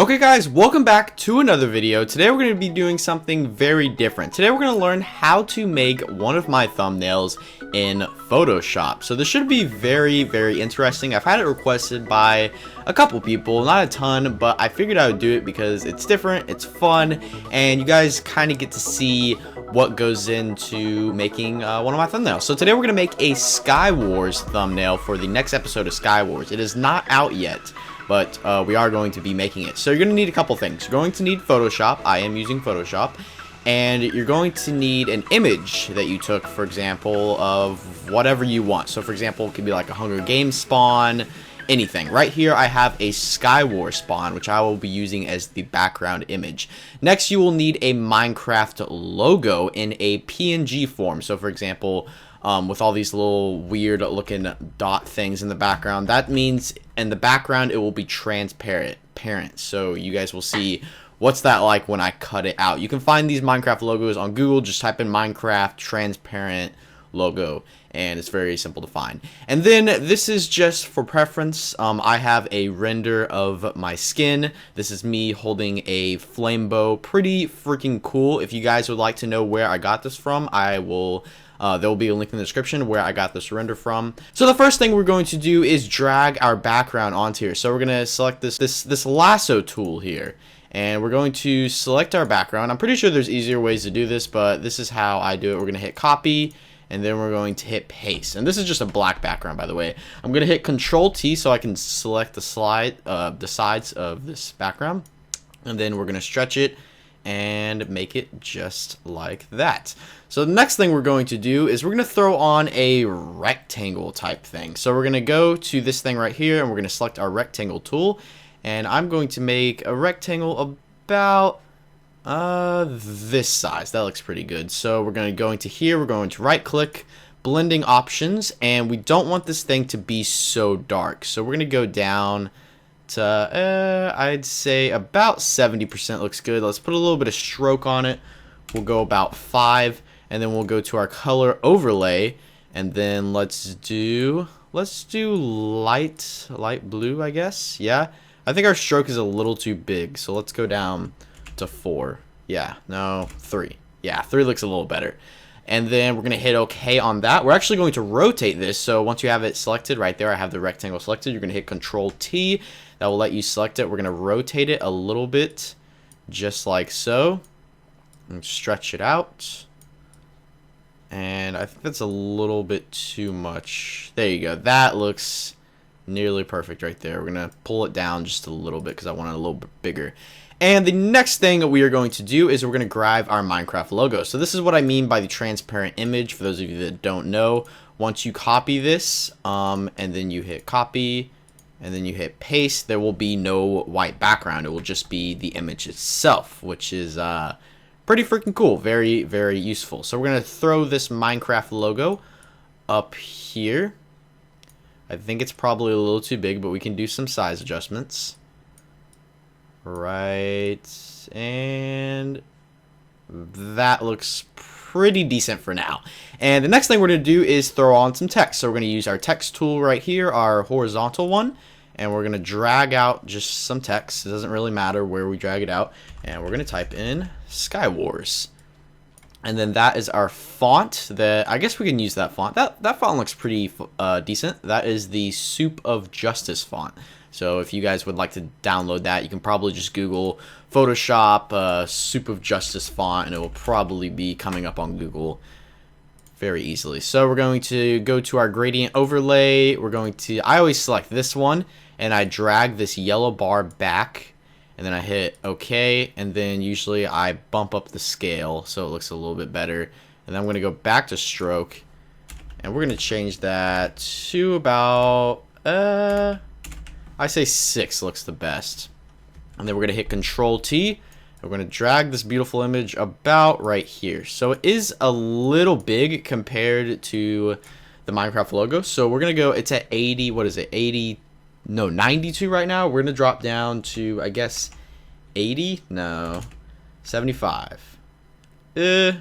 Okay guys, welcome back to another video. Today we're going to be doing something very different. Today we're going to learn how to make one of my thumbnails in Photoshop. So this should be very interesting. I've had it requested by a couple people, not a ton, but I figured I would do it because it's different, it's fun, and you guys kind of get to see what goes into making one of my thumbnails. So today we're going to make a Sky Wars thumbnail for the next episode of Sky Wars. It is not out yet, but we are going to be making it. So you're going to need a couple things. You're going to need Photoshop. I am using Photoshop. And you're going to need an image that you took, for example, of whatever you want. So for example, it could be like a Hunger Games spawn, anything. Right here I have a Sky Wars spawn, which I will be using as the background image. Next, you will need a Minecraft logo in a PNG form. So for example, with all these little weird looking dot things in the background, that means in the background it will be transparent, so you guys will see what's that like when I cut it out. You can find these Minecraft logos on Google. Just type in Minecraft transparent logo and it's very simple to find. And then this is just for preference. I have a render of my skin. This is me holding a flame bow. Pretty freaking cool. If you guys would like to know where I got this from, I will there will be a link in the description where I got this render from. So the first thing we're going to do is drag our background onto here. So we're going to select this lasso tool here, and we're going to select our background. I'm pretty sure there's easier ways to do this, but this is how I do it. We're going to hit copy, and then we're going to hit paste. And this is just a black background, by the way. I'm going to hit Control T so I can select the sides of this background, and then we're going to stretch it and make it just like that. So the next thing we're going to do is we're going to throw on a rectangle type thing. So we're going to go to this thing right here, and we're going to select our rectangle tool, and I'm going to make a rectangle about this size. That looks pretty good. So we're going to go into here, we're going to right click, blending options, and we don't want this thing to be so dark. So we're going to go down to I'd say about 70% looks good. Let's put a little bit of stroke on it. We'll go about 5, and then we'll go to our color overlay, and then let's do light blue, I guess. Yeah, I think our stroke is a little too big, so let's go down to 4. Yeah, no, 3. Yeah, 3 looks a little better. And then we're going to hit OK on that. We're actually going to rotate this. So once you have it selected right there, I have the rectangle selected. You're going to hit Control T. That will let you select it. We're going to rotate it a little bit, just like so. And stretch it out. And I think that's a little bit too much. There you go. That looks nearly perfect right there. We're going to pull it down just a little bit because I want it a little bit bigger. And the next thing we are going to do is we're going to grab our Minecraft logo. So this is what I mean by the transparent image. For those of you that don't know, once you copy this, and then you hit copy, and then you hit paste, there will be no white background. It will just be the image itself, which is pretty freaking cool. Very useful. So we're going to throw this Minecraft logo up here. I think it's probably a little too big, but we can do some size adjustments. Right, and that looks pretty decent for now. And the next thing we're going to do is throw on some text. So we're going to use our text tool right here, our horizontal one, and we're going to drag out just some text. It doesn't really matter where we drag it out, and we're going to type in Sky Wars. And then that is our font. That I guess we can use that font. That font looks pretty decent. That is the Soup of Justice font. So if you guys would like to download that, you can probably just Google Photoshop Soup of Justice font, and it will probably be coming up on Google very easily. So we're going to go to our gradient overlay. I always select this one, and I drag this yellow bar back, and then I hit OK, and then usually I bump up the scale so it looks a little bit better. And then I'm going to go back to stroke, and we're going to change that to about I say 6 looks the best. And then we're going to hit Control T. We're going to drag this beautiful image about right here. So it is a little big compared to the Minecraft logo. So we're going to go, it's at 80, what is it, 80, no, 92 right now. We're going to drop down to, I guess, 80? No, 75. Let's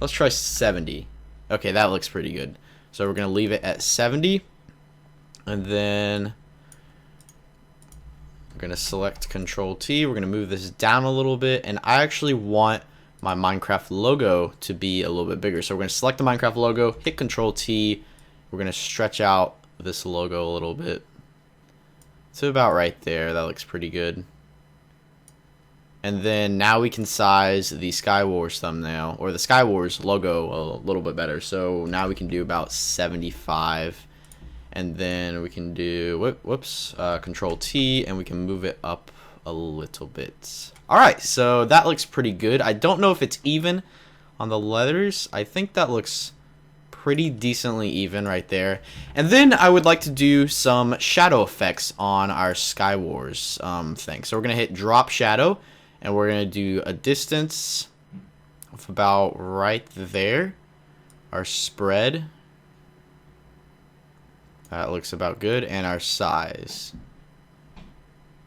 try 70. Okay, that looks pretty good. So we're going to leave it at 70. And then We're going to select Control T. We're going to move this down a little bit. And I actually want my Minecraft logo to be a little bit bigger. So we're going to select the Minecraft logo, hit Control T. We're going to stretch out this logo a little bit to about right there. That looks pretty good. And then now we can size the Skywars thumbnail, or the Skywars logo, a little bit better. So now we can do about 75. And then we can do, Control T, and we can move it up a little bit. Alright, so that looks pretty good. I don't know if it's even on the letters. I think that looks pretty decently even right there. And then I would like to do some shadow effects on our Skywars thing. So we're going to hit Drop Shadow, and we're going to do a distance of about right there. Our spread. That looks about good. And our size.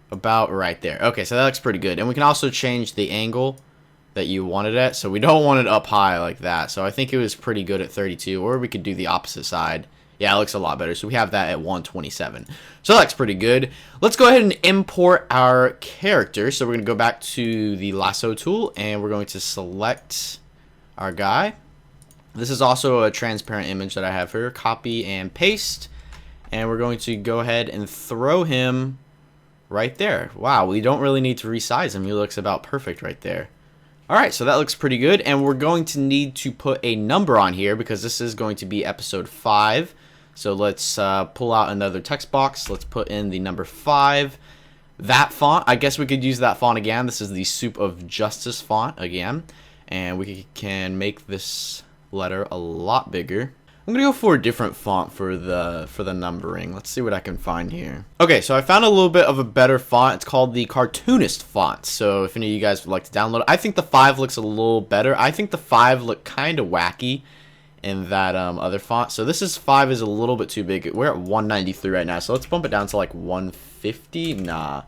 About right there. Okay, so that looks pretty good. And we can also change the angle that you want it at. So we don't want it up high like that. So I think it was pretty good at 32. Or we could do the opposite side. Yeah, it looks a lot better. So we have that at 127. So that's pretty good. Let's go ahead and import our character. So we're going to go back to the lasso tool. And we're going to select our guy. This is also a transparent image that I have here. Copy and paste. And we're going to go ahead and throw him right there. Wow, we don't really need to resize him. He looks about perfect right there. Alright, so that looks pretty good. And we're going to need to put a number on here because this is going to be episode 5. So let's pull out another text box. Let's put in the number 5. That font, I guess we could use that font again. This is the Soup of Justice font again. And we can make this letter a lot bigger. I'm gonna go for a different font for the numbering. Let's see what I can find here. Okay, so I found a little bit of a better font. It's called the Cartoonist font. So if any of you guys would like to download it, I think the 5 looks a little better. I think the 5 looked kind of wacky in that other font. So this is 5 is a little bit too big. We're at 193 right now. So let's bump it down to like 150. Nah,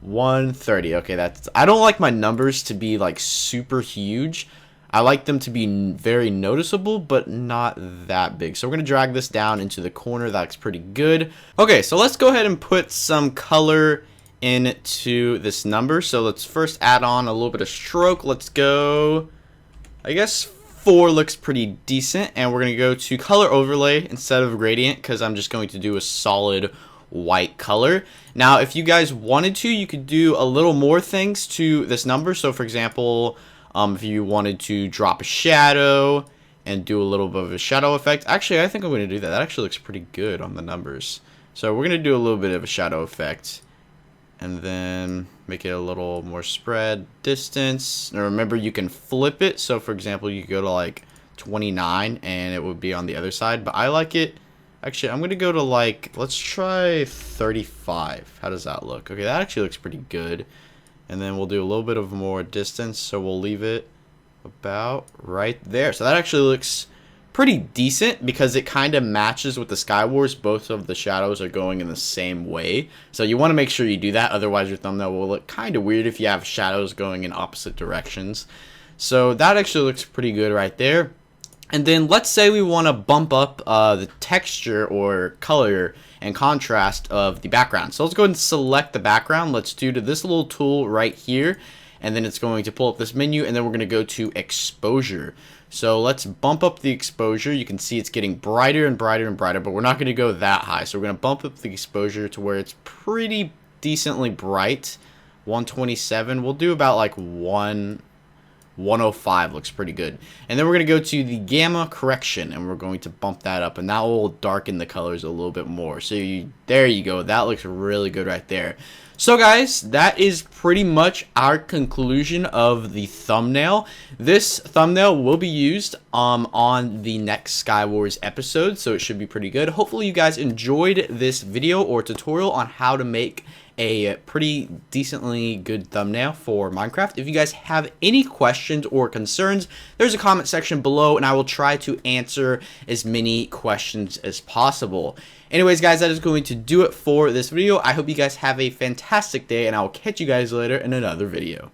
130. Okay, that's. I don't like my numbers to be like super huge. I like them to be very noticeable, but not that big. So we're going to drag this down into the corner. That looks pretty good. Okay, so let's go ahead and put some color into this number. So let's first add on a little bit of stroke. Let's go, I guess 4 looks pretty decent. And we're going to go to color overlay instead of gradient because I'm just going to do a solid white color. Now, if you guys wanted to, you could do a little more things to this number. So for example, if you wanted to drop a shadow and do a little bit of a shadow effect. Actually, I think I'm going to do that. That actually looks pretty good on the numbers. So we're going to do a little bit of a shadow effect. And then make it a little more spread. Distance. Now remember, you can flip it. So for example, you could go to like 29 and it would be on the other side. But I like it. Actually, I'm going to go to like, let's try 35. How does that look? Okay, that actually looks pretty good. And then we'll do a little bit of more distance, so we'll leave it about right there. So that actually looks pretty decent because it kind of matches with the Skywars. Both of the shadows are going in the same way. So you want to make sure you do that, otherwise your thumbnail will look kind of weird if you have shadows going in opposite directions. So that actually looks pretty good right there. And then let's say we want to bump up the texture or color and contrast of the background. So let's go ahead and select the background. Let's do to this little tool right here. And then it's going to pull up this menu. And then we're going to go to exposure. So let's bump up the exposure. You can see it's getting brighter and brighter and brighter. But we're not going to go that high. So we're going to bump up the exposure to where it's pretty decently bright. 127. We'll do about like 105 looks pretty good. And then we're going to go to the gamma correction and we're going to bump that up, and that will darken the colors a little bit more. So there you go. That looks really good right there. So guys, that is pretty much our conclusion of the thumbnail. This thumbnail will be used on the next Skywars episode, so it should be pretty good. Hopefully you guys enjoyed this video or tutorial on how to make a pretty decently good thumbnail for Minecraft. If you guys have any questions or concerns, there's a comment section below and I will try to answer as many questions as possible. Anyways guys, that is going to do it for this video. I hope you guys have a fantastic day and I will catch you guys later in another video.